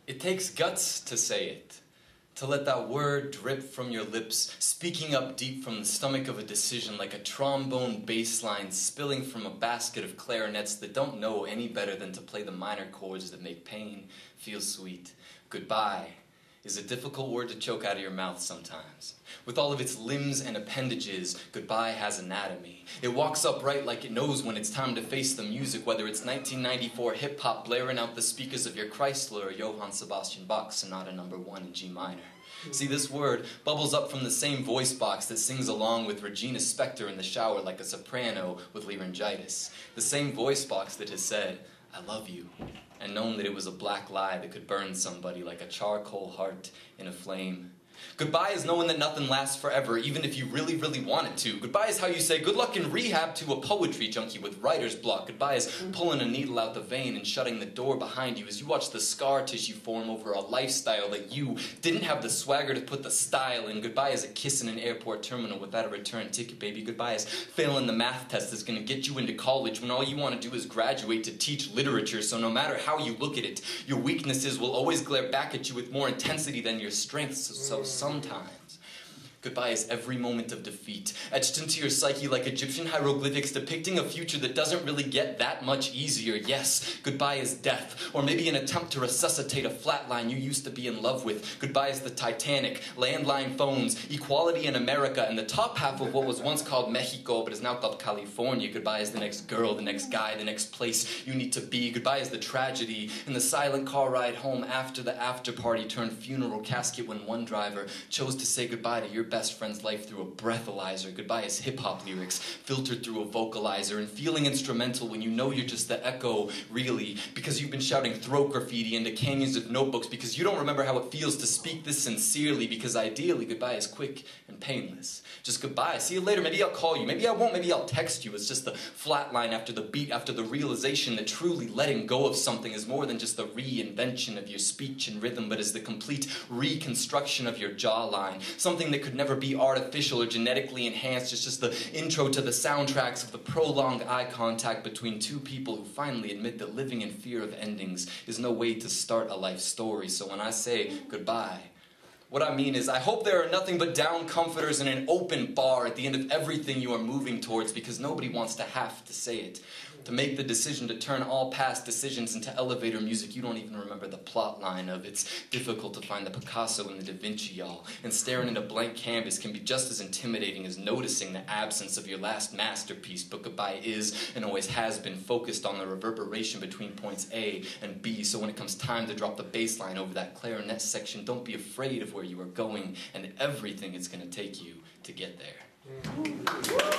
It takes guts to say it, to let that word drip from your lips, speaking up deep from the stomach of a decision like a trombone bass line spilling from a basket of clarinets that don't know any better than to play the minor chords that make pain feel sweet. Goodbye is a difficult word to choke out of your mouth sometimes. With all of its limbs and appendages, goodbye has anatomy. It walks upright like it knows when it's time to face the music, whether it's 1994 hip-hop blaring out the speakers of your Chrysler or Johann Sebastian Bach Sonata No. 1 in G minor. See, this word bubbles up from the same voice box that sings along with Regina Spektor in the shower like a soprano with laryngitis. The same voice box that has said, "I love you," and known that it was a black lie that could burn somebody like a charcoal heart in a flame. Goodbye is knowing that nothing lasts forever, even if you really, really want it to. Goodbye is how you say good luck in rehab to a poetry junkie with writer's block. Goodbye is pulling a needle out the vein and shutting the door behind you as you watch the scar tissue form over a lifestyle that you didn't have the swagger to put the style in. Goodbye is a kiss in an airport terminal without a return ticket, baby. Goodbye is failing the math test that's going to get you into college when all you want to do is graduate to teach literature. So no matter how you look at it, your weaknesses will always glare back at you with more intensity than your strengths. So sometimes, goodbye is every moment of defeat, etched into your psyche like Egyptian hieroglyphics depicting a future that doesn't really get that much easier. Yes, goodbye is death, or maybe an attempt to resuscitate a flatline you used to be in love with. Goodbye is the Titanic, landline phones, equality in America, and the top half of what was once called Mexico but is now called California. Goodbye is the next girl, the next guy, the next place you need to be. Goodbye is the tragedy and the silent car ride home after the after party turned funeral casket when one driver chose to say goodbye to your best friend's life through a breathalyzer. Goodbye is hip-hop lyrics filtered through a vocalizer and feeling instrumental when you know you're just the echo, really, because you've been shouting throat graffiti into canyons of notebooks because you don't remember how it feels to speak this sincerely, because ideally goodbye is quick and painless. Just goodbye, see you later, maybe I'll call you, maybe I won't, maybe I'll text you. It's just the flat line after the beat, after the realization that truly letting go of something is more than just the reinvention of your speech and rhythm, but is the complete reconstruction of your jawline. Something that could never be artificial or genetically enhanced. It's just the intro to the soundtracks of the prolonged eye contact between two people who finally admit that living in fear of endings is no way to start a life story. So when I say goodbye, what I mean is I hope there are nothing but down comforters in an open bar at the end of everything you are moving towards, because nobody wants to have to say it. To make the decision to turn all past decisions into elevator music you don't even remember the plot line of. It's difficult to find the Picasso and the Da Vinci, y'all. And staring at a blank canvas can be just as intimidating as noticing the absence of your last masterpiece. But goodbye is, and always has been, focused on the reverberation between points A and B. So when it comes time to drop the bass line over that clarinet section, don't be afraid of where you are going and everything it's going to take you to get there.